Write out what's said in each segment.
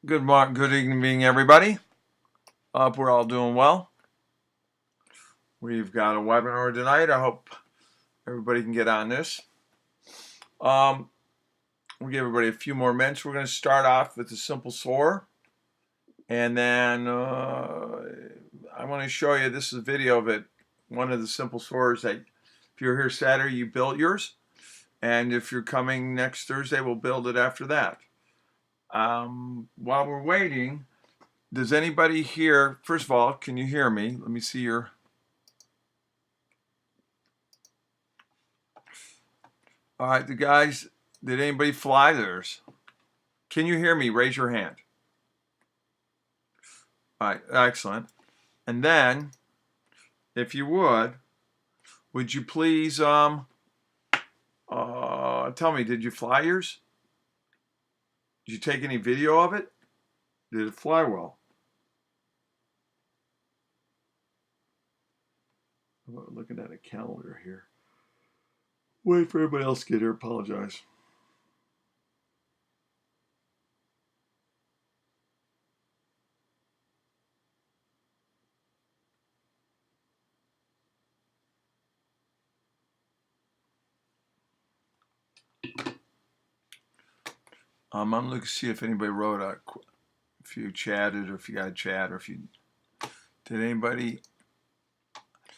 Good evening, everybody. Hope we're all doing well. We've got a webinar tonight. I hope everybody can get on this. We'll give everybody a few more minutes. We're going to start off with a simple SOAR, and then I want to show you. This is a video of it. One of the simple SOARs that, if you're here Saturday, you built yours, and if you're coming next Thursday, we'll build it after that. While we're waiting, does anybody here? First of all, can you hear me? Let me see your. All right, the guys, did anybody fly theirs? Can you hear me? Raise your hand. All right, excellent. And then, if you would you please tell me, did you fly yours? Did you take any video of it? Did it fly well? I'm looking at a calendar here. Wait for everybody else to get here. Apologize. I'm looking to see if anybody wrote if you chatted, or if you got a chat, or if you did anybody.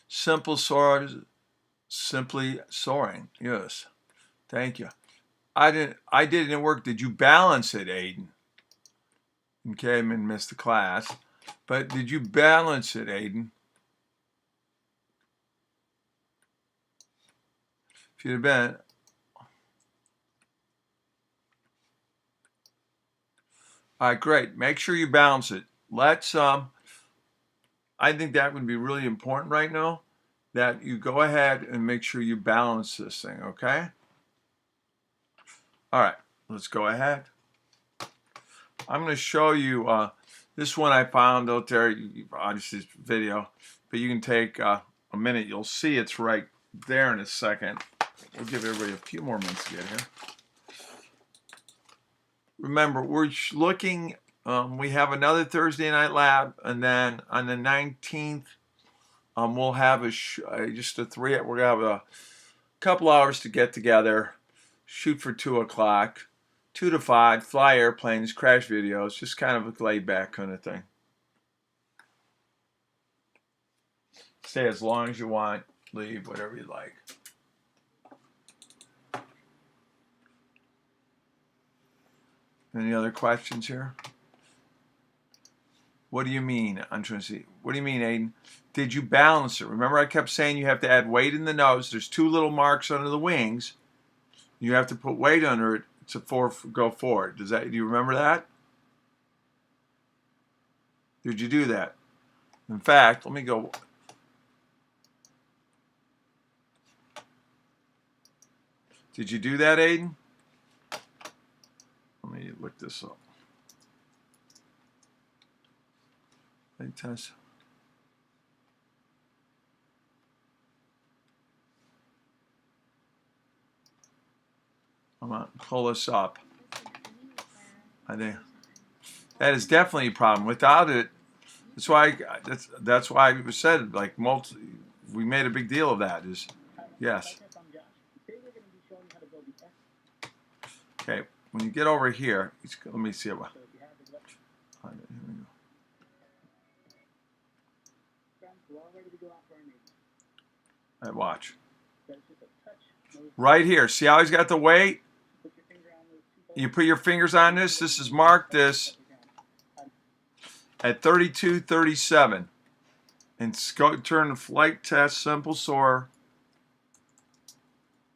Simple SOAR, simply soaring. Yes, thank you. I didn't work. Did you balance it, Aiden? Okay, I missed the class, but did you balance it, Aiden? If you'd have been. All right, great. Make sure you balance it. Let's I think that would be really important right now, that you go ahead and make sure you balance this thing, okay? All right, let's go ahead. I'm going to show you this one I found out there. Obviously, it's video, but you can take a minute. You'll see it's right there in a second. We'll give everybody a few more minutes to get here. Remember, we're looking, we have another Thursday night lab, and then on the 19th, we'll have just a we're going to have a couple hours to get together, shoot for 2 o'clock, 2 to 5, fly airplanes, crash videos, just kind of a laid back kind of thing. Stay as long as you want, leave whatever you like. Any other questions here? What do you mean? I'm trying to see. What do you mean, Aiden? Did you balance it? Remember I kept saying you have to add weight in the nose. There's 2 little marks under the wings. You have to put weight under it to go forward. Do you remember that? Did you do that? In fact, let me go. Did you do that, Aiden? Let me look this up. Test. I'm gonna pull this up. I think that is definitely a problem. Without it, that's why it was said, like, we made a big deal of that. Is yes. Okay, when you get over here, let me see it. Right, watch. Right here. See how he's got the weight? You put your fingers on this. This is marked this at 32:37. And turn the flight test, simple SOAR.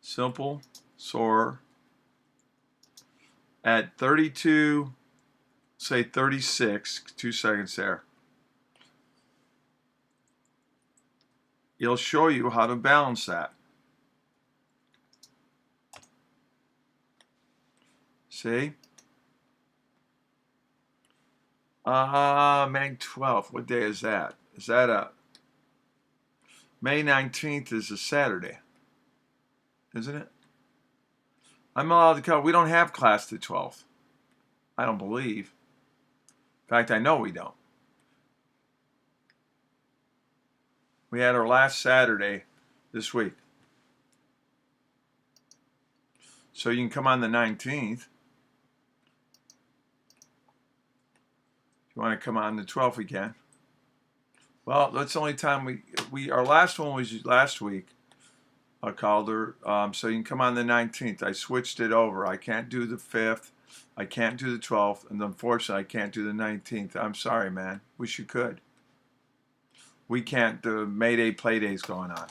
Simple SOAR. At 32, say 36, 2 seconds there. It'll show you how to balance that. See? May 12th. What day is that? Is that May 19th is a Saturday, isn't it? I'm allowed to come. We don't have class the 12th. I don't believe. In fact, I know we don't. We had our last Saturday this week. So you can come on the 19th. If you want to come on the 12th, we can. Well, that's the only time our last one was last week. I called her, so you can come on the 19th. I switched it over. I can't do the 5th. I can't do the 12th. And unfortunately, I can't do the 19th. I'm sorry, man. Wish you could. We can't. The Mayday Playday's going on.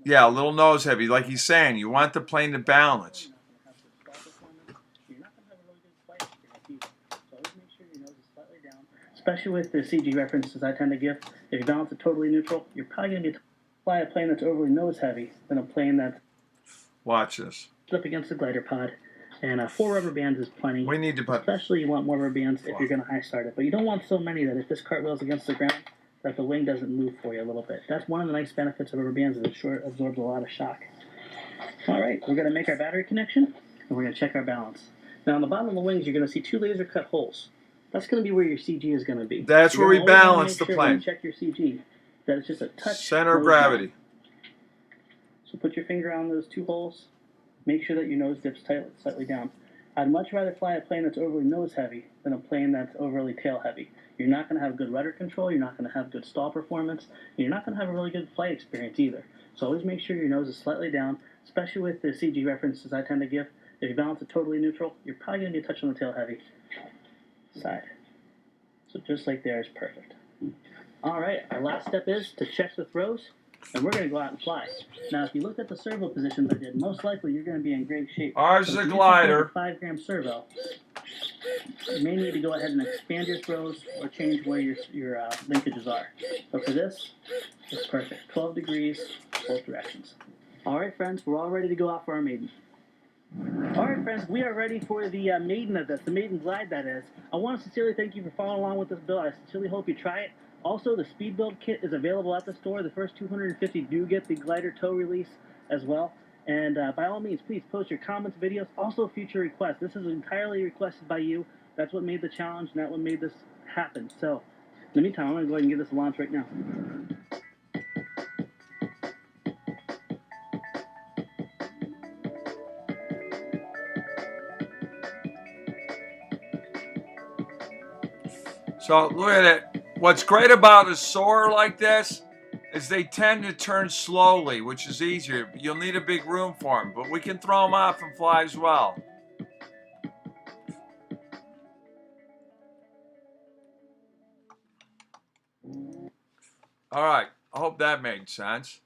Yeah, a little nose heavy. Like he's saying, you want the plane to balance. Especially with the CG references I tend to give. If you balance it totally neutral, you're probably going to fly a plane that's overly nose heavy than a plane that's Watch this. up against the glider pod. And 4 rubber bands is plenty. We need to put. Especially you want more rubber bands if you're going to high start it. But you don't want so many that if this cartwheel's against the ground, that the wing doesn't move for you a little bit. That's one of the nice benefits of rubber bands is it absorbs a lot of shock. All right, we're going to make our battery connection, and we're going to check our balance. Now on the bottom of the wings, you're going to see 2 laser cut holes. That's going to be where your CG is going to be. That's where we balance the plane. When you check your CG, that it's just a touch. Center of gravity. Down. So put your finger on those 2 holes. Make sure that your nose dips slightly down. I'd much rather fly a plane that's overly nose heavy than a plane that's overly tail heavy. You're not going to have good rudder control. You're not going to have good stall performance. And you're not going to have a really good flight experience either. So always make sure your nose is slightly down, especially with the CG references I tend to give. If you balance it totally neutral, you're probably going to be a touch on the tail heavy side. So just like there is perfect. All right, our last step is to check the throws, and we're going to go out and fly. Now, if you look at the servo positions I did, most likely you're going to be in great shape. Ours is a glider. 5-gram servo. You may need to go ahead and expand your throws or change where your linkages are. But for this, it's perfect. 12 degrees, both directions. All right, friends, we're all ready to go out for our maiden. All right, friends, we are ready for the maiden of this, the maiden glide that is. I want to sincerely thank you for following along with this build. I sincerely hope you try it. Also, the speed build kit is available at the store. The first 250 do get the glider tow release as well. And by all means, please post your comments, videos, also future requests. This is entirely requested by you. That's what made the challenge, and that's what made this happen. So, in the meantime, I'm going to go ahead and give this a launch right now. So look at it. What's great about a soarer like this is they tend to turn slowly, which is easier. You'll need a big room for them, but we can throw them off and fly as well. All right, I hope that made sense.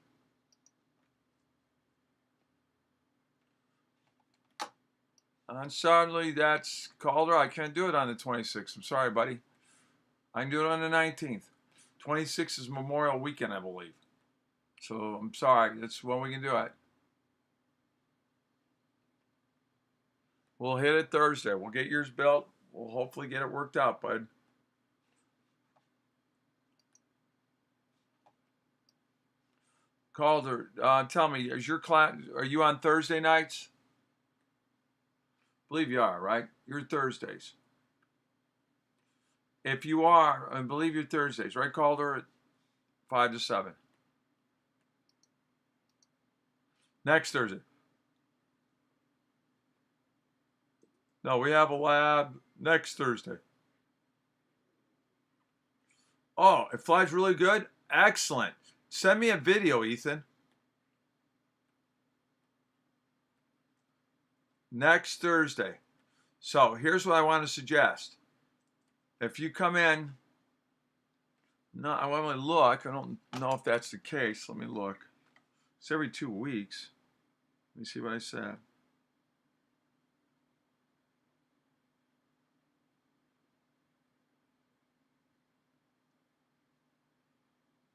And suddenly that's Calder. I can't do it on the 26th. I'm sorry, buddy. I can do it on the 19th. 26th is Memorial Weekend, I believe. So I'm sorry. That's when we can do it. We'll hit it Thursday. We'll get yours built. We'll hopefully get it worked out, bud. Calder, tell me, is your class? Are you on Thursday nights? I believe you are, right? You're Thursdays. If you are, I believe you're Thursdays, right, Calder? At 5 to 7. Next Thursday. No, we have a lab next Thursday. Oh, it flies really good? Excellent. Send me a video, Ethan. Next Thursday. So here's what I want to suggest. If you come in, no, I want to look. I don't know if that's the case. Let me look. It's every 2 weeks. Let me see what I said.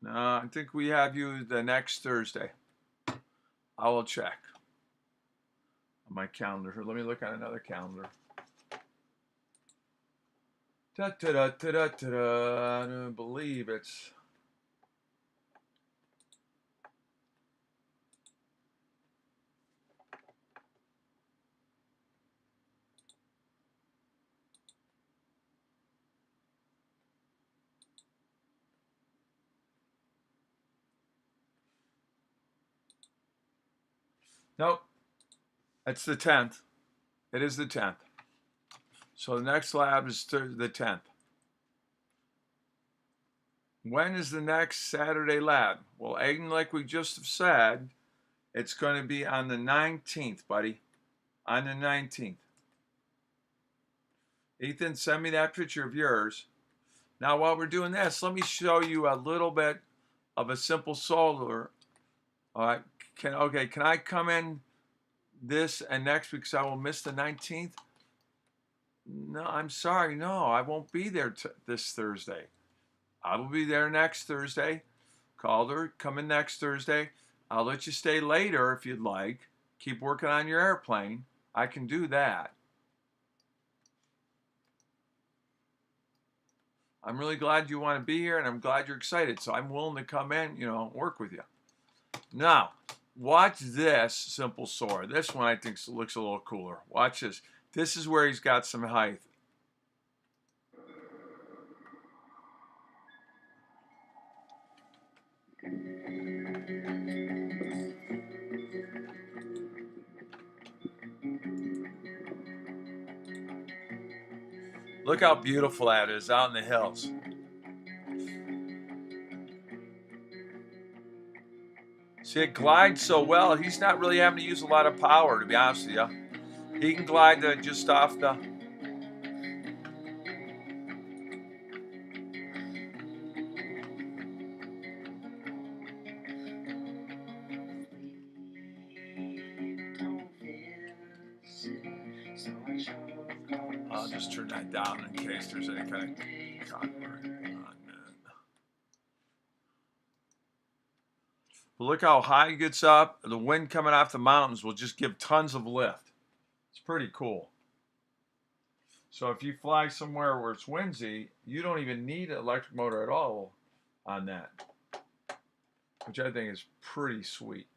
No, I think we have you the next Thursday. I will check on my calendar. Let me look at another calendar. I don't believe it's. Nope. It's the 10th. It is the 10th. So the next lab is the 10th. When is the next Saturday lab? Well, Aiden, like we just have said, it's going to be on the 19th, buddy. On the 19th. Ethan, send me that picture of yours. Now, while we're doing this, let me show you a little bit of a simple solver. All right. Can I come in this and next week because I will miss the 19th? No, I'm sorry. No, I won't be there this Thursday. I will be there next Thursday. Calder, come in next Thursday. I'll let you stay later if you'd like. Keep working on your airplane. I can do that. I'm really glad you want to be here, and I'm glad you're excited. So I'm willing to come in, work with you. Now, watch this simple soar. This one I think looks a little cooler. Watch this. This is where he's got some height. Look how beautiful that is out in the hills. See, it glides so well, he's not really having to use a lot of power, to be honest with you. He can glide just off the... I'll just turn that down in case there's any kind of copyright on that. But look how high it gets up. The wind coming off the mountains will just give tons of lift. It's pretty cool. So if you fly somewhere where it's windy, you don't even need an electric motor at all on that, which I think is pretty sweet.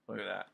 Look at that.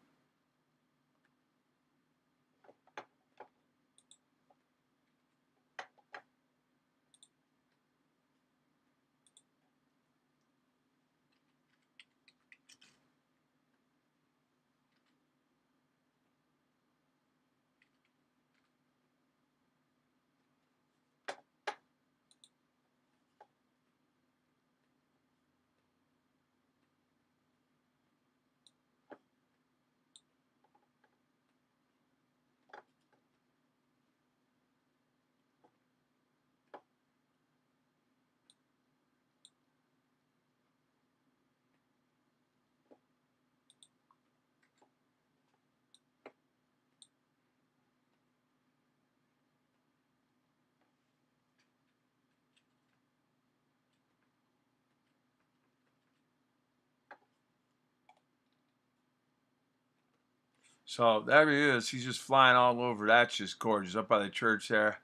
So there he is. He's just flying all over. That's just gorgeous. Up by the church there.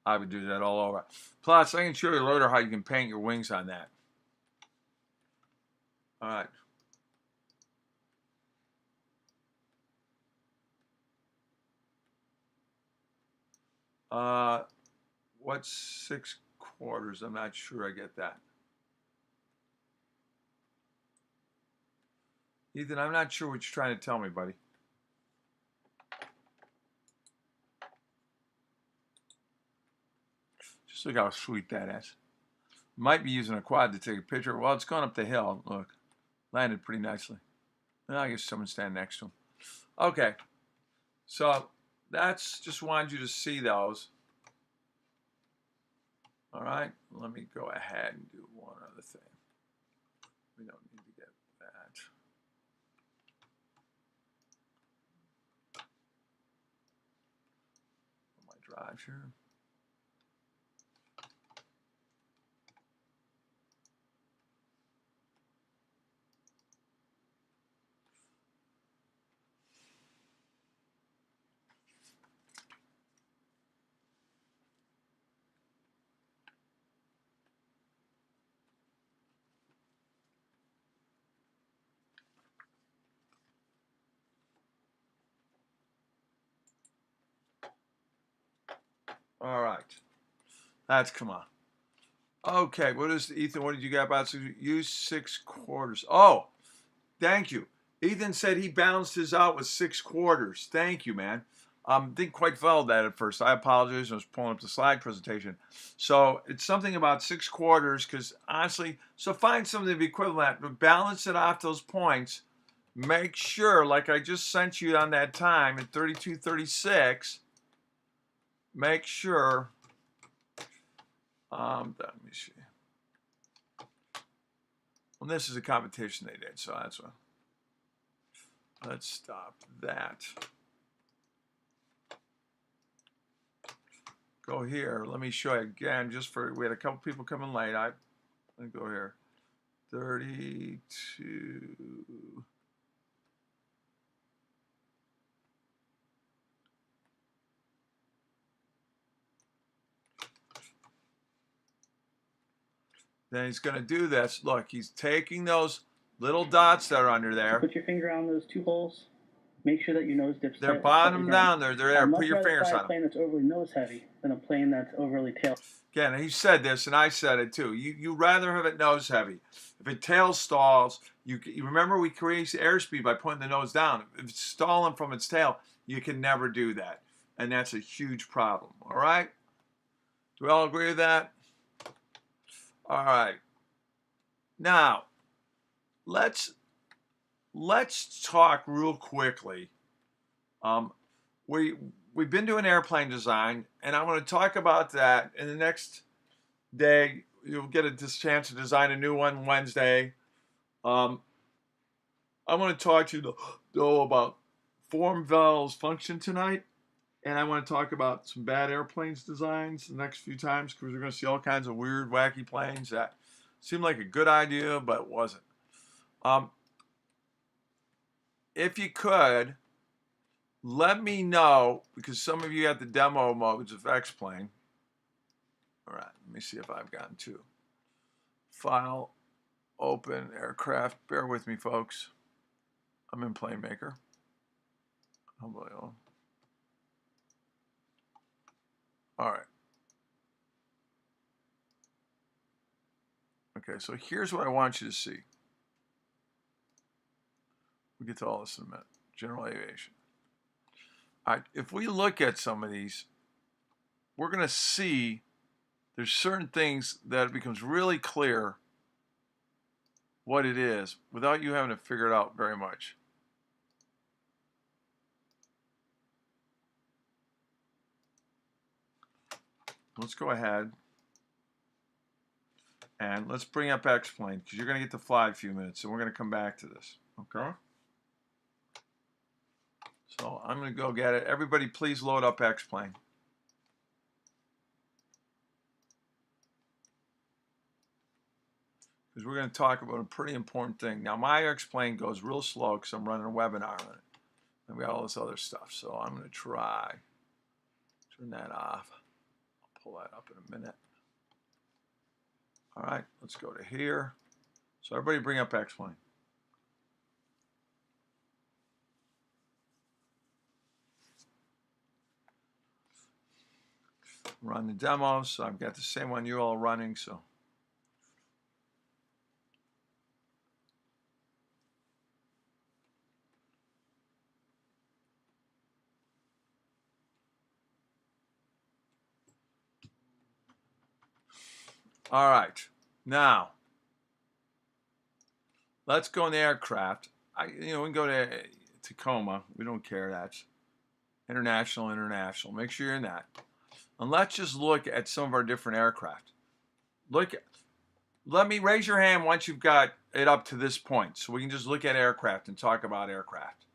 I would do that all over. Plus, I can show you later how you can paint your wings on that. All right. What's 6/4? I'm not sure I get that. Ethan, I'm not sure what you're trying to tell me, buddy. Just look how sweet that is. Might be using a quad to take a picture. Well, it's gone up the hill. Look, landed pretty nicely. I guess someone's standing next to him. Okay, so that's just wanted you to see those. All right, let me go ahead and do one other thing. We don't need to get that. My drive here. All right, that's come on. Okay, what is Ethan? What did you get about use 6/4? Oh, thank you. Ethan said he balanced his out with 6/4. Thank you, man. Didn't quite follow that at first. I apologize. I was pulling up the slide presentation. So it's something about 6/4 because honestly, so find something to be equivalent, but balance it off those points. Make sure, like I just sent you on that time at 32:36, make sure, let me see. Well, this is a competition they did, so that's what. Let's stop that. Go here. Let me show you again, just for, we had a couple people coming late. Let me go here. 32. Then he's going to do this. Look, he's taking those little dots that are under there. Put your finger on those two holes. Make sure that your nose dips. They're bottom down there. They're there. Put your fingers on them. A plane that's overly nose heavy than a plane that's overly tail. Again, he said this, and I said it too. You rather have it nose heavy. If it tail stalls, you remember we create airspeed by putting the nose down. If it's stalling from its tail, you can never do that, and that's a huge problem. All right? Do we all agree with that? All right. Now, let's talk real quickly. We've been doing airplane design, and I'm going to talk about that in the next day. You'll get a chance to design a new one Wednesday. I'm going to talk to you though about form vowels function tonight, and I want to talk about some bad airplanes designs the next few times because we're going to see all kinds of weird, wacky planes that seemed like a good idea but wasn't. If you could, let me know, because some of you have the demo modes of X-Plane. All right, let me see if I've gotten to. File, open, aircraft. Bear with me, folks. I'm in PlaneMaker. All right. Okay, so here's what I want you to see. We'll get to all this in a minute. General aviation. All right, if we look at some of these, we're going to see there's certain things that it becomes really clear what it is without you having to figure it out very much. Let's go ahead and let's bring up X-Plane because you're going to get to fly in a few minutes, so we're going to come back to this. Okay? So I'm going to go get it. Everybody, please load up X-Plane. Because we're going to talk about a pretty important thing. Now, my X-Plane goes real slow because I'm running a webinar on it. And we got all this other stuff. So I'm going to try. Turn that off. I'll pull that up in a minute. All right, let's go to here. So everybody bring up X-Plane. Run the demo. So I've got the same one you're all running. So all right, now let's go in the aircraft. We can go to Tacoma. We don't care. That's international. Make sure you're in that. And let's just look at some of our different aircraft. Let me raise your hand once you've got it up to this point, so we can just look at aircraft and talk about aircraft.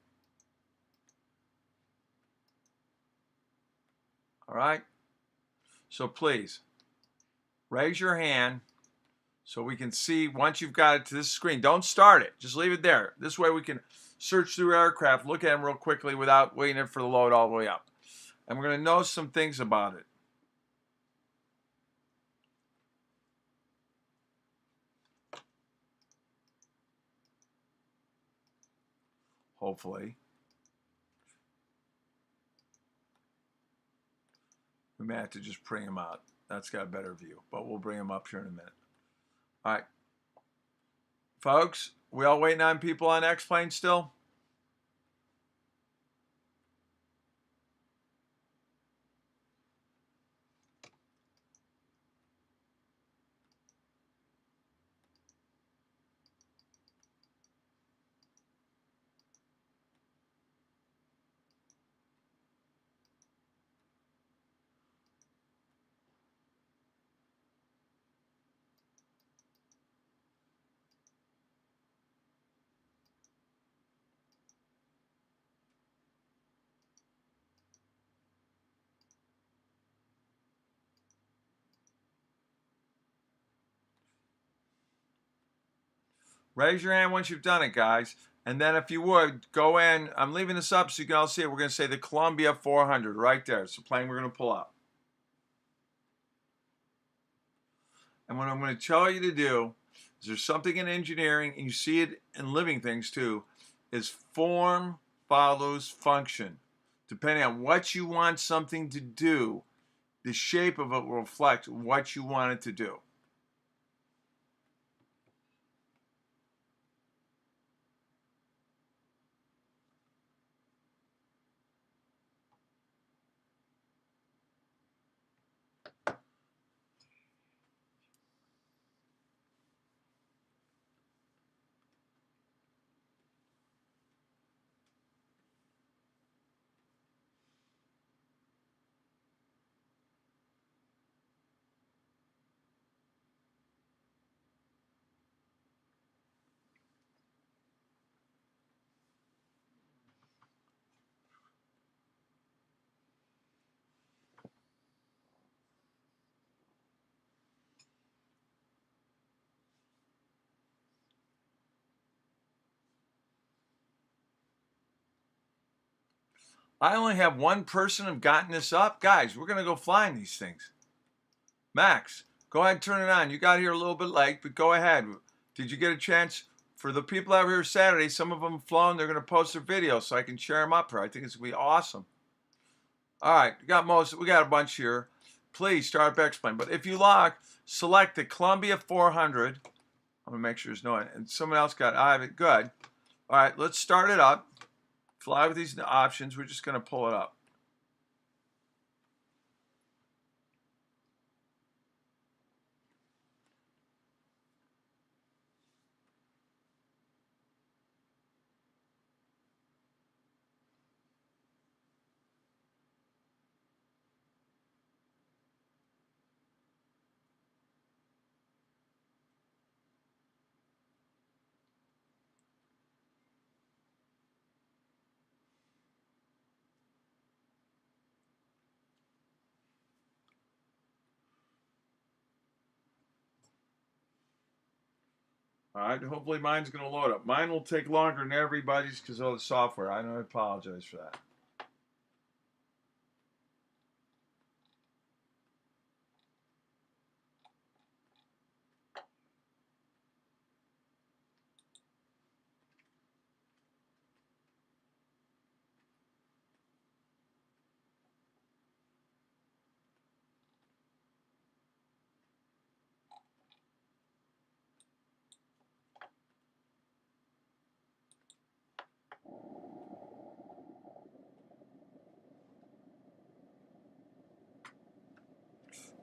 All right. So please raise your hand so we can see once you've got it to this screen. Don't start it. Just leave it there. This way we can search through aircraft, look at them real quickly without waiting for the load all the way up. And we're going to know some things about it. Hopefully. We may have to just bring them out. That's got a better view, but we'll bring them up here in a minute. All right. Folks, we all waiting on people on X-Plane still? Raise your hand once you've done it, guys. And then if you would, go in. I'm leaving this up so you can all see it. We're going to say the Columbia 400 right there. It's the plane we're going to pull out. And what I'm going to tell you to do is there's something in engineering, and you see it in living things too, is form follows function. Depending on what you want something to do, the shape of it will reflect what you want it to do. I only have one person have gotten this up. Guys, we're going to go flying these things. Max, go ahead and turn it on. You got here a little bit late, but go ahead. Did you get a chance? For the people out here Saturday, some of them have flown. They're going to post their videos so I can share them up here. I think it's going to be awesome. All right, we got a bunch here. Please start up X-Plane. But if you lock, select the Columbia 400. I'm going to make sure there's no, and someone else got, I have it, good. All right, let's start it up. Fly with these options. We're just going to pull it up. All right, hopefully mine's going to load up. Mine will take longer than everybody's because of the software. I know, I apologize for that.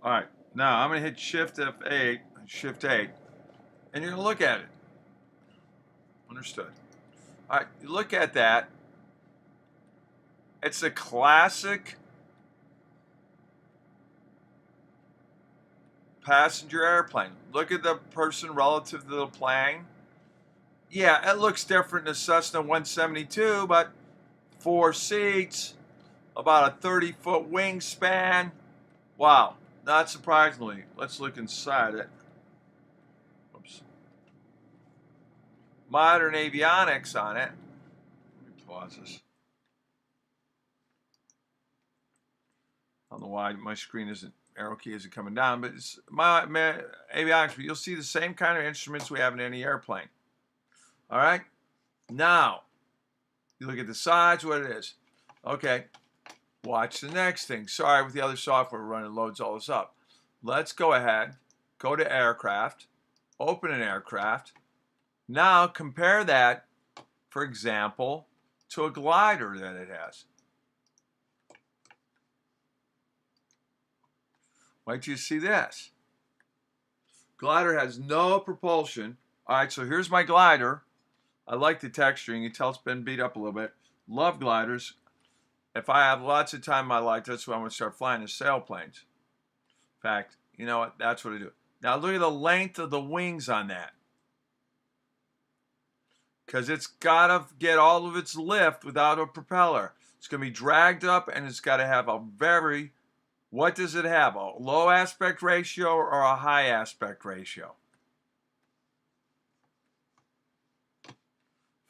All right, now I'm going to hit Shift F8, Shift 8, and you're going to look at it. Understood. All right, you look at that. It's a classic passenger airplane. Look at the person relative to the plane. Yeah, it looks different than a Cessna 172, but 4 seats, about a 30-foot wingspan. Wow, not surprisingly. Let's look inside it. Oops. Modern avionics on it. Let me pause this. I don't know why my screen isn't, arrow key isn't coming down, but it's my avionics. But you'll see the same kind of instruments we have in any airplane. All right, now you look at the sides, what it is. Okay, watch the next thing. Sorry, with the other software running, loads all this up. Let's go ahead, go to aircraft, open an aircraft. Now compare that, for example, to a glider that it has. Wait till you see this. Glider has no propulsion. All right, so here's my glider. I like the texturing. You can tell it's been beat up a little bit. Love gliders. If I have lots of time in my life, that's what I'm going to start flying, is sailplanes. In fact, you know what? That's what I do. Now look at the length of the wings on that. Because it's got to get all of its lift without a propeller. It's going to be dragged up, and it's got to have a very, what does it have? A low aspect ratio or a high aspect ratio?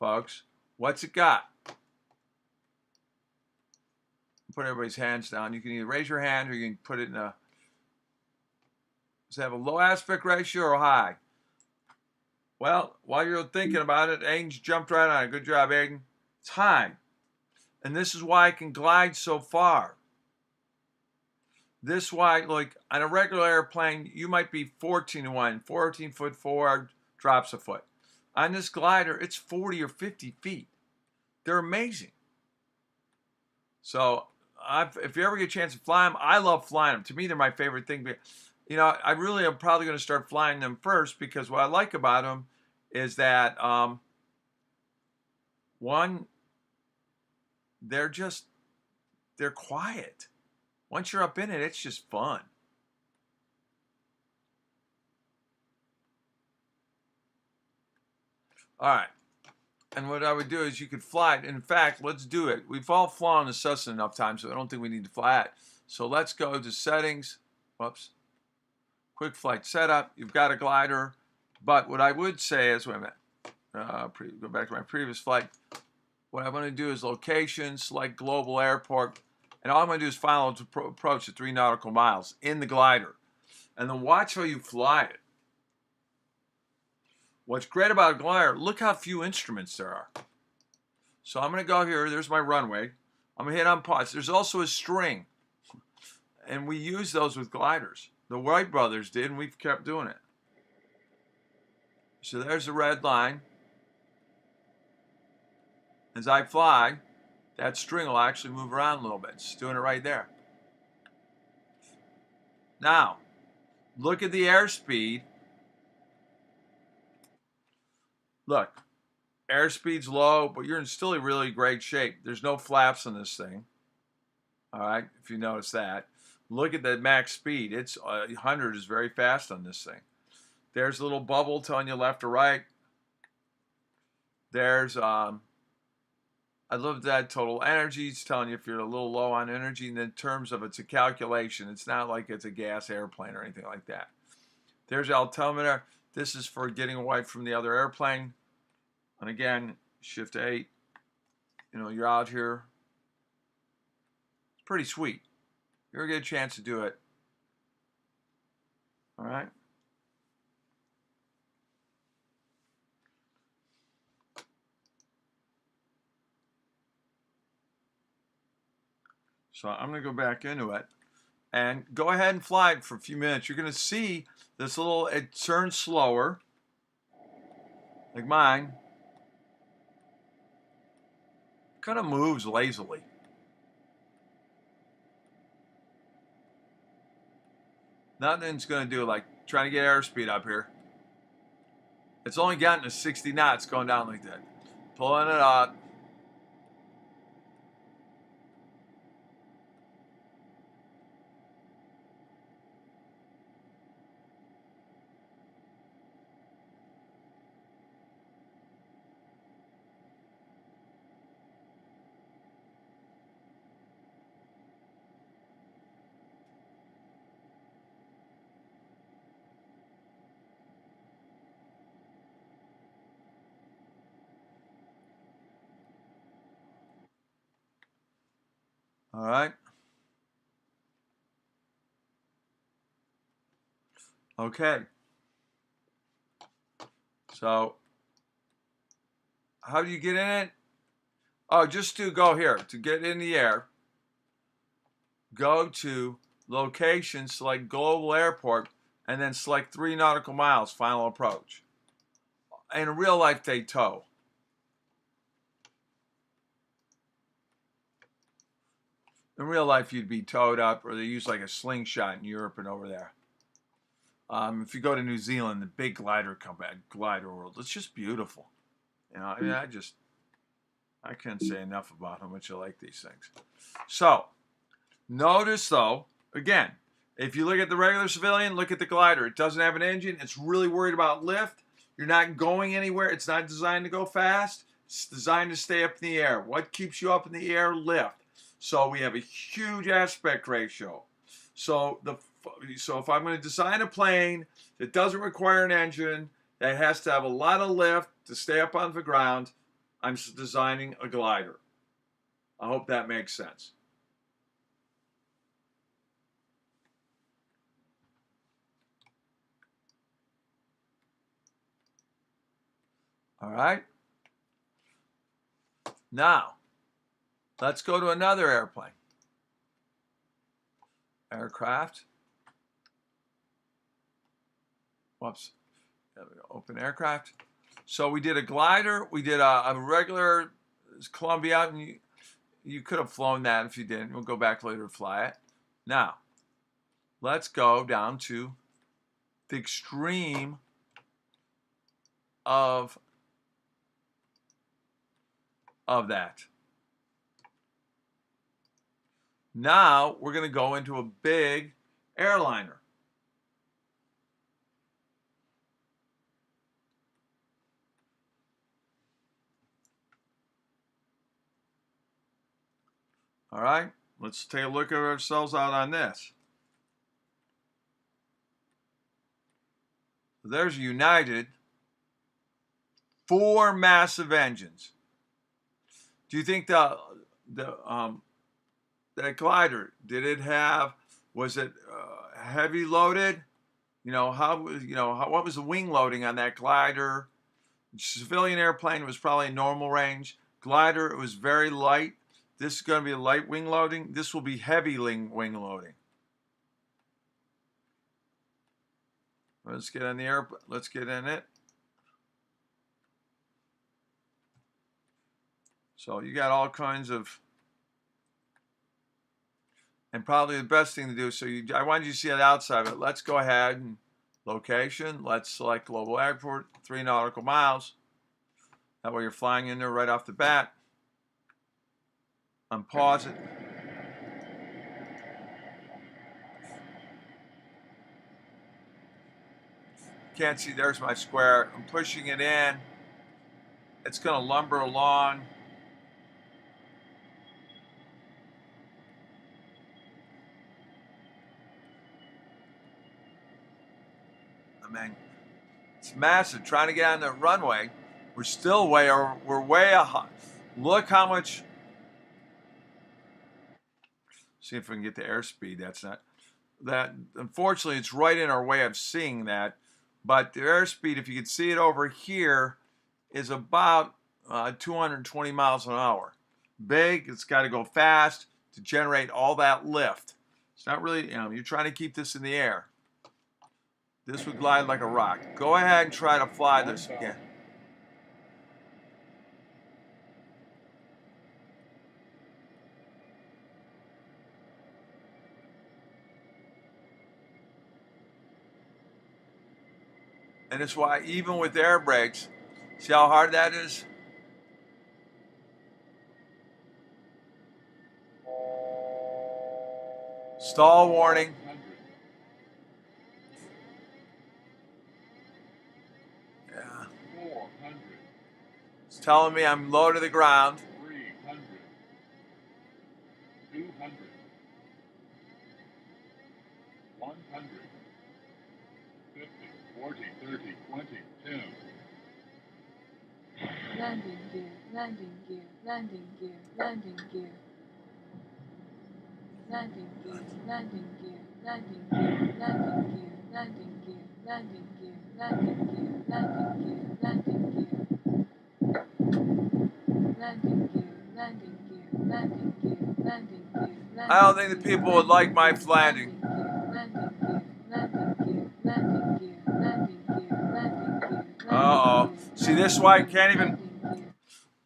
folks. What's it got? Put everybody's hands down. You can either raise your hand or you can put it in a... Does it have a low aspect ratio or high? Well, while you're thinking about it, Aiden's jumped right on it. Good job, Aiden. It's high. And this is why I can glide so far. This why, like, on a regular airplane, you might be 14 to 1, 14 foot forward, drops a foot. On this glider, it's 40 or 50 feet. They're amazing. So, if you ever get a chance to fly them, I love flying them. To me, they're my favorite thing. You know, I really am probably going to start flying them first because what I like about them is that, one, they're quiet. Once you're up in it, it's just fun. All right. And what I would do is you could fly it. In fact, let's do it. We've all flown the Cessna enough times, so I don't think we need to fly it. So let's go to settings. Whoops. Quick flight setup. You've got a glider. But what I would say is, wait a minute. Go back to my previous flight. What I'm going to do is location, select global airport. And all I'm going to do is follow to approach at 3 nautical miles in the glider. And then watch how you fly it. What's great about a glider, look how few instruments there are. So I'm going to go here. There's my runway. I'm going to hit on pause. There's also a string. And we use those with gliders. The Wright brothers did, and we've kept doing it. So there's the red line. As I fly, that string will actually move around a little bit. It's doing it right there. Now, look at the airspeed. Look, airspeed's low, but you're in still in really great shape. There's no flaps on this thing. All right, if you notice that. Look at the max speed. It's 100 is very fast on this thing. There's a little bubble telling you left or right. There's, I love that total energy. It's telling you if you're a little low on energy. And in terms of it's a calculation. It's not like it's a gas airplane or anything like that. There's altimeter. This is for getting away from the other airplane. And again, shift 8. You know, you're out here. It's pretty sweet. You're going to get a chance to do it. All right. So I'm going to go back into it. And go ahead and fly it for a few minutes. You're going to see this little, it turns slower. Like mine. Kind of moves lazily. Nothing's going to do like trying to get airspeed up here. It's only gotten to 60 knots going down like that. Pulling it up. All right. Okay. So, how do you get in it? Oh, just to go here. To get in the air, go to location, select global airport, and then select 3 nautical miles, final approach. In real life, they tow. In real life, you'd be towed up, or they use like a slingshot in Europe and over there. If you go to New Zealand, the big glider company, Glider World, it's just beautiful. You know, I mean, I can't say enough about how much I like these things. So, notice though, again, if you look at the regular civilian, look at the glider. It doesn't have an engine. It's really worried about lift. You're not going anywhere. It's not designed to go fast. It's designed to stay up in the air. What keeps you up in the air? Lift. So we have a huge aspect ratio. So if I'm going to design a plane that doesn't require an engine, that has to have a lot of lift to stay up on the ground, I'm designing a glider. I hope that makes sense. All right. Now, let's go to another airplane. Aircraft. Whoops. There we go. Open aircraft. So we did a glider. We did a regular Columbia. And you could have flown that if you didn't. We'll go back later to fly it. Now, let's go down to the extreme of that. Now we're going to go into a big airliner. All right, let's take a look at ourselves out on this. There's United, 4 massive engines. Do you think that glider, did it have, was it heavy loaded? What was the wing loading on that glider? Civilian airplane was probably normal range. Glider, it was very light. This is going to be a light wing loading. This will be heavy wing loading. Let's get on the airplane. Let's get in it. So you got all kinds of, and probably the best thing to do. So I wanted you to see the outside of it. Let's go ahead and location. Let's select global airport, 3 nautical miles. That way you're flying in there right off the bat. Unpause it. Can't see, there's my square. I'm pushing it in. It's going to lumber along. I mean, it's massive. Trying to get on the runway. We're still we're way high. Look how much. See if we can get the airspeed. That's not that. Unfortunately, it's right in our way of seeing that. But the airspeed, if you can see it over here, is about 220 miles an hour. Big. It's got to go fast to generate all that lift. It's not really. You're trying to keep this in the air. This would glide like a rock. Go ahead and try to fly this again. And it's why even with air brakes, see how hard that is? Stall warning. Yeah. It's telling me I'm low to the ground. 300, 200, 100, 50, 40, 30, 20, 10. Landing gear, landing gear, landing gear, landing gear. Landing gear, landing gear, landing gear, landing gear, landing gear, landing gear, landing gear, landing gear, landing gear. Landing gear, landing gear, landing gear, landing gear. I don't think the people would like my landing. Uh-oh. See, this is why I can't even.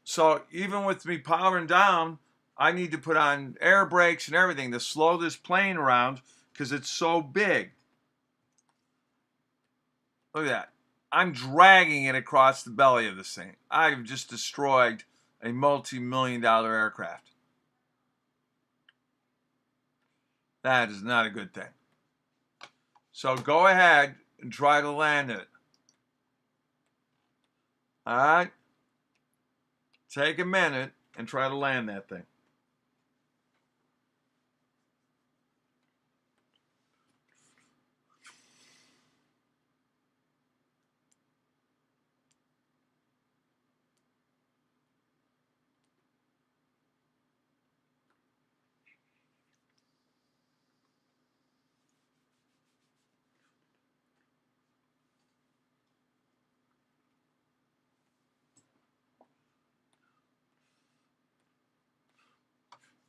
So even with me powering down, I need to put on air brakes and everything to slow this plane around because it's so big. Look at that. I'm dragging it across the belly of this thing. I've just destroyed a multi-million-dollar aircraft. That is not a good thing. So go ahead and try to land it. All right? Take a minute and try to land that thing.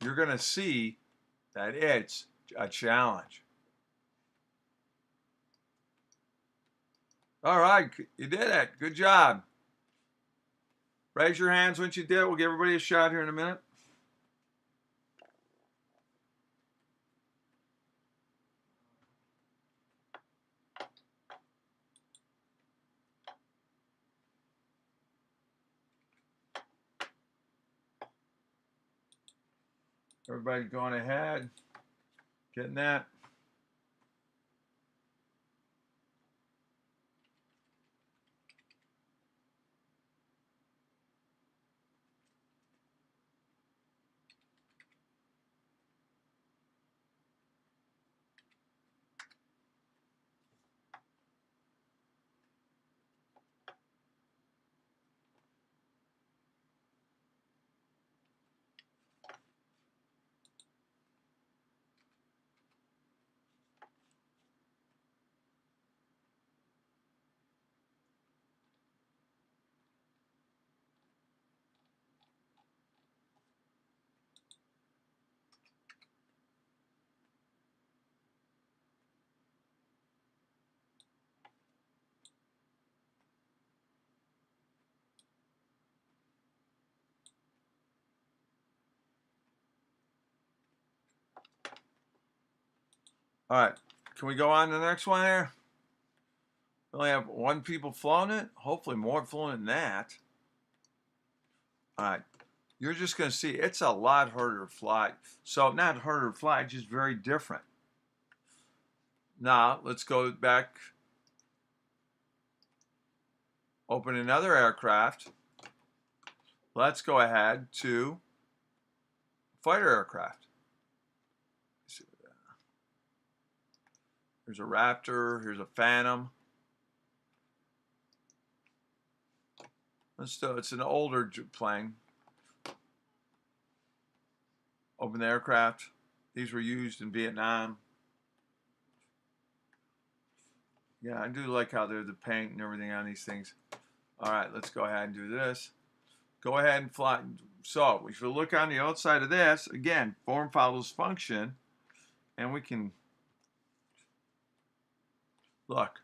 you're going to see that it's a challenge. All right, you did it. Good job. Raise your hands once you did it. We'll give everybody a shot here in a minute. Everybody going ahead, getting that. All right, can we go on to the next one here? We only have 1 people flown it. Hopefully more flown than that. All right, you're just going to see it's a lot harder to fly. So not harder to fly, just very different. Now let's go back. Open another aircraft. Let's go ahead to fighter aircraft. Here's a Raptor. Here's a Phantom. Let's do it's an older plane. Open the aircraft. These were used in Vietnam. Yeah, I do like how they're the paint and everything on these things. All right, let's go ahead and do this. Go ahead and fly. So if you look on the outside of this, again, form follows function, and we can look.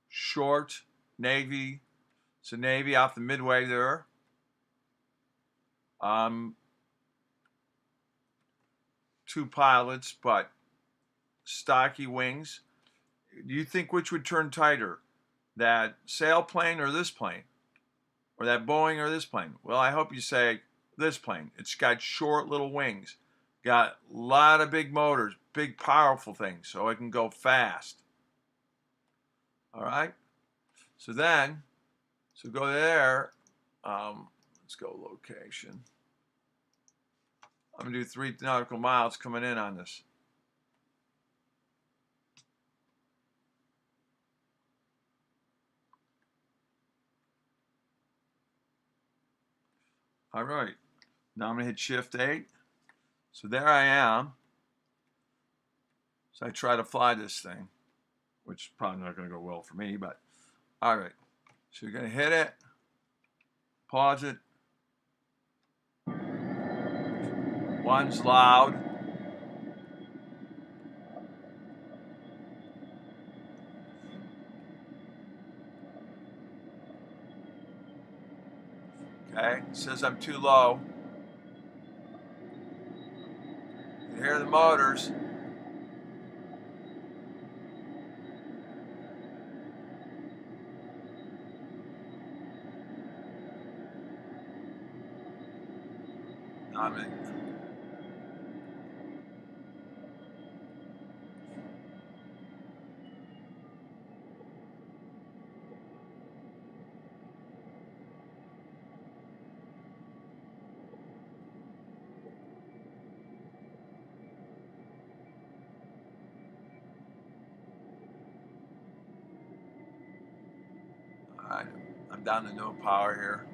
Short, Navy. It's a Navy off the midway there. 2 pilots, but stocky wings. Do you think which would turn tighter? That sailplane or this plane? Or that Boeing or this plane? Well, I hope you say this plane. It's got short little wings. Got a lot of big motors, big powerful things, so it can go fast. All right? So go there. Let's go location. I'm going to do 3 nautical miles coming in on this. All right, now I'm going to hit Shift 8. So there I am. So I try to fly this thing, which is probably not going to go well for me, but all right. So you're going to hit it, pause it. One's loud. Okay, it says I'm too low. You hear the motors. I'm in. All right, I'm down to no power here.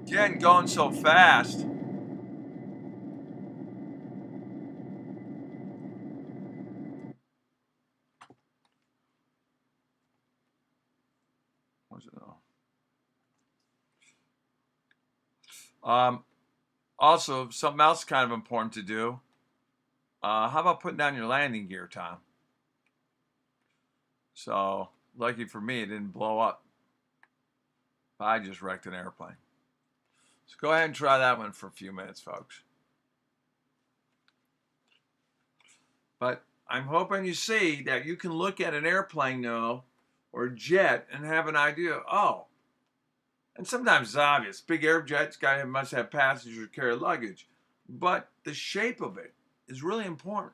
Again, going so fast. Also, something else kind of important to do. How about putting down your landing gear, Tom? So, lucky for me, it didn't blow up. I just wrecked an airplane. So go ahead and try that one for a few minutes, folks. But I'm hoping you see that you can look at an airplane now or a jet and have an idea, oh, and sometimes it's obvious. Big air jets must have passengers carry luggage. But the shape of it is really important.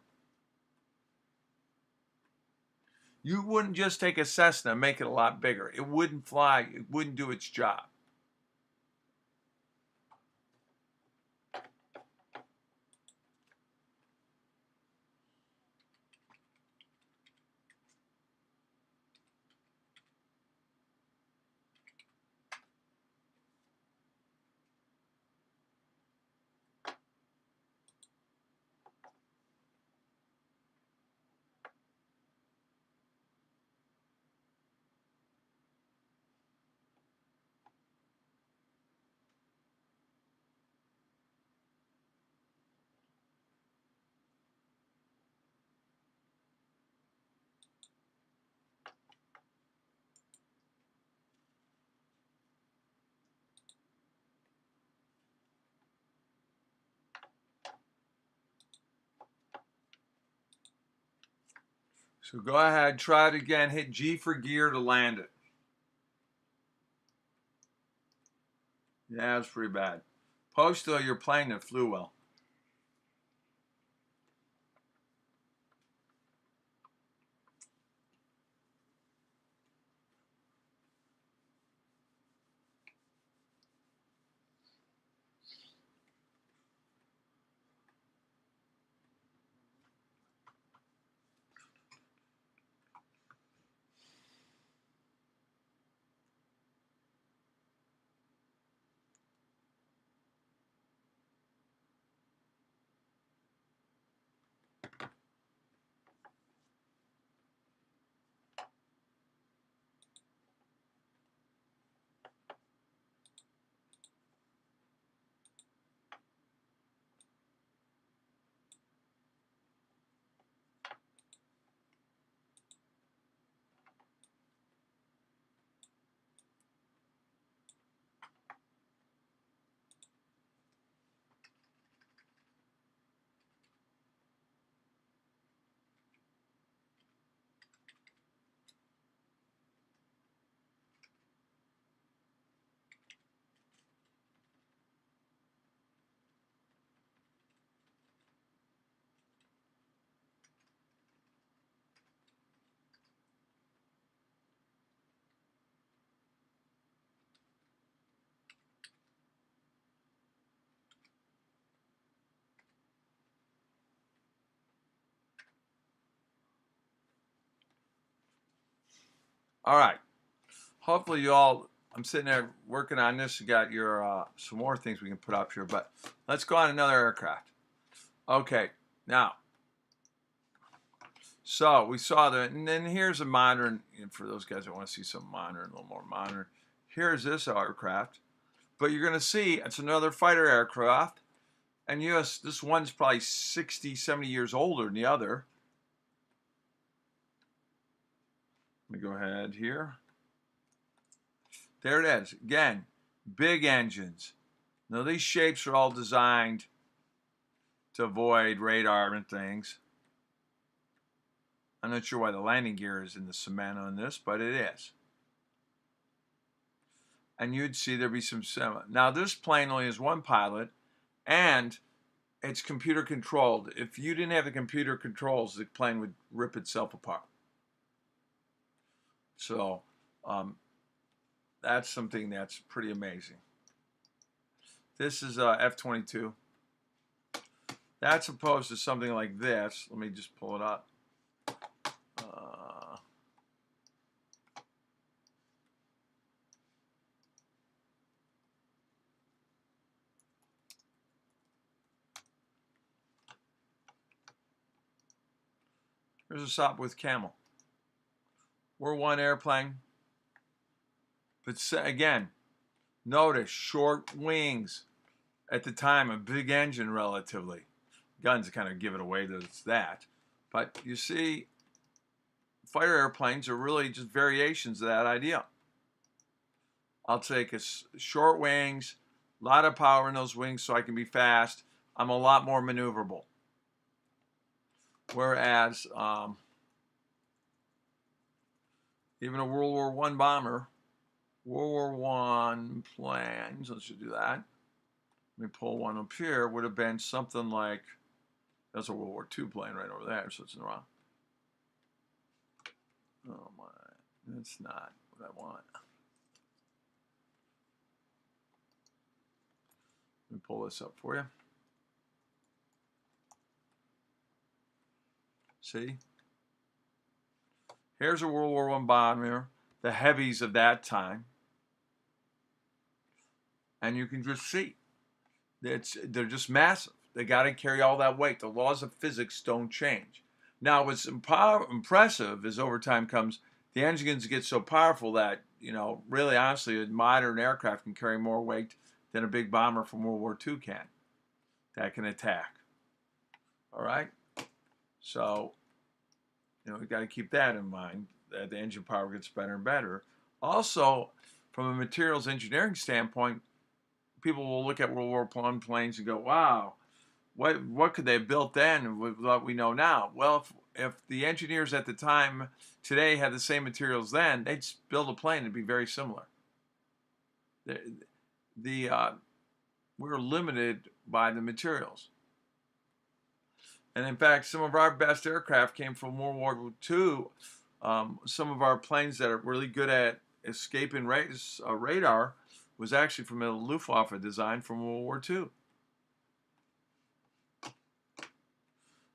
You wouldn't just take a Cessna and make it a lot bigger. It wouldn't fly. It wouldn't do its job. So go ahead, try it again. Hit G for gear to land it. Yeah, it's pretty bad. Post though your plane that flew well. All right. Hopefully you all, I'm sitting there working on this. You got your some more things we can put up here, but let's go on another aircraft. Okay, now, so we saw that, and then here's a modern, and for those guys that want to see some modern, a little more modern, here's this aircraft. But you're going to see it's another fighter aircraft, and yes, this one's probably 60, 70 years older than the other. Let me go ahead here. There it is. Again, big engines. Now these shapes are all designed to avoid radar and things. I'm not sure why the landing gear is in the cement on this, but it is. And you'd see there'd be some. Now this plane only has one pilot, and it's computer controlled. If you didn't have the computer controls, the plane would rip itself apart. So that's something that's pretty amazing. This is F-22. That's opposed to something like this. Let me just pull it up. Here's a Sopwith Camel. We're one airplane. But again, notice short wings. at the time, a big engine relatively. Guns kind of give it away that it's that. But you see, fighter airplanes are really just variations of that idea. I'll take short wings, a lot of power in those wings so I can be fast. I'm a lot more maneuverable. Whereas even a World War I bomber, World War I planes, let's just do that. Let me pull one up here, would have been something like, that's a World War II plane right over there, so it's in the wrong. Oh my, that's not what I want. Let me pull this up for you. See? Here's a World War I bomber, the heavies of that time. And you can just see, they're just massive. They got to carry all that weight. The laws of physics don't change. Now, what's impressive is over time comes, the engines get so powerful that, really honestly, a modern aircraft can carry more weight than a big bomber from World War II can. That can attack. All right? So, we've got to keep that in mind, that the engine power gets better and better. Also, from a materials engineering standpoint, people will look at World War I planes and go, wow, what could they have built then with what we know now? Well, if the engineers at the time today had the same materials then, they'd build a plane that'd be very similar. We're limited by the materials. And in fact, some of our best aircraft came from World War II. Some of our planes that are really good at escaping radar was actually from a Luftwaffe design from World War II.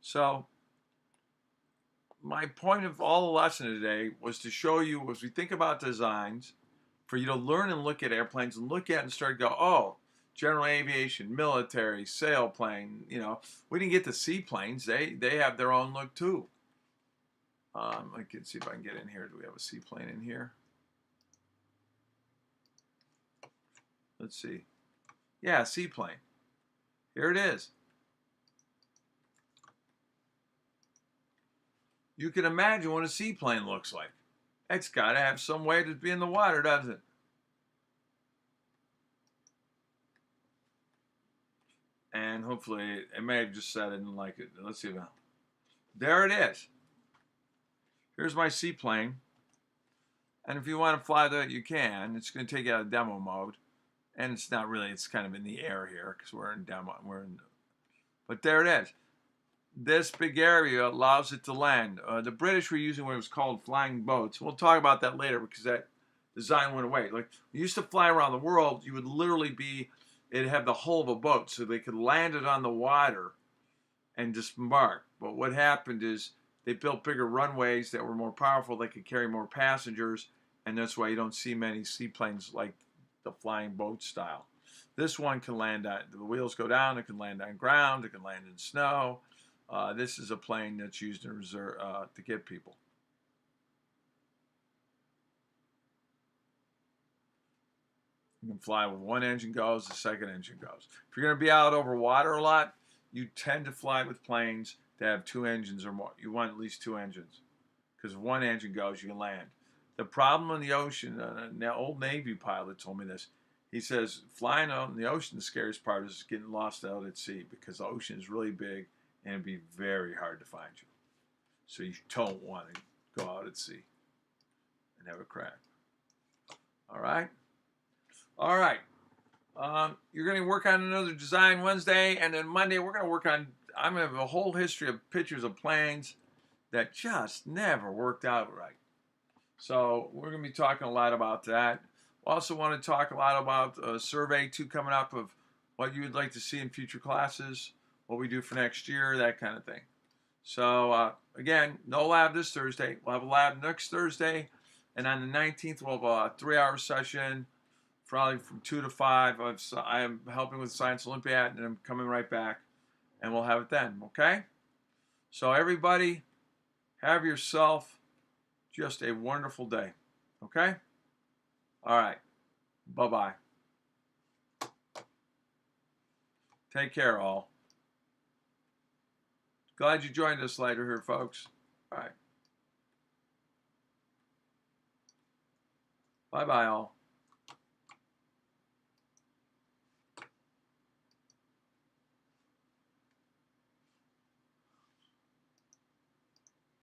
So my point of all the lesson today was to show you, as we think about designs, for you to learn and look at airplanes and look at and start to go, oh, general aviation, military, sailplane, we didn't get the seaplanes. They have their own look too. I can see if I can get in here. Do we have a seaplane in here? Let's see. Yeah, seaplane. Here it is. You can imagine what a seaplane looks like. It's got to have some way to be in the water, doesn't it? And hopefully, it may have just said I didn't like it. Let's see now. There it is. Here's my seaplane. And if you want to fly that, you can. It's going to take you out of demo mode. And it's not really, it's kind of in the air here because we're in demo. But there it is. This big area allows it to land. The British were using what was called flying boats. We'll talk about that later because that design went away. Like, we used to fly around the world, you would literally it'd have the hull of a boat so they could land it on the water and disembark. But what happened is they built bigger runways that were more powerful, they could carry more passengers, and that's why you don't see many seaplanes like the flying boat style. This one can land on, the wheels go down, it can land on ground, it can land in snow. This is a plane that's used in reserve to get people. You can fly with one engine goes, the second engine goes. If you're going to be out over water a lot, you tend to fly with planes that have two engines or more. You want at least two engines. Because if one engine goes, you can land. The problem in the ocean, an old Navy pilot told me this. He says, flying out in the ocean, the scariest part is getting lost out at sea because the ocean is really big and it'd be very hard to find you. So you don't want to go out at sea and have a crash. All right? All right. You're going to work on another design Wednesday, and then Monday we're going to work on, I'm going to have a whole history of pictures of planes that just never worked out right. So we're going to be talking a lot about that. Also want to talk a lot about Survey 2 coming up of what you would like to see in future classes, what we do for next year, that kind of thing. So again, no lab this Thursday. We'll have a lab next Thursday, and on the 19th we'll have a 3-hour session, probably from 2 to 5. I am helping with Science Olympiad, and I'm coming right back, and we'll have it then, okay? So everybody, have yourself just a wonderful day, okay? All right, bye-bye. Take care, all. Glad you joined us later here, folks. All right. Bye-bye, all.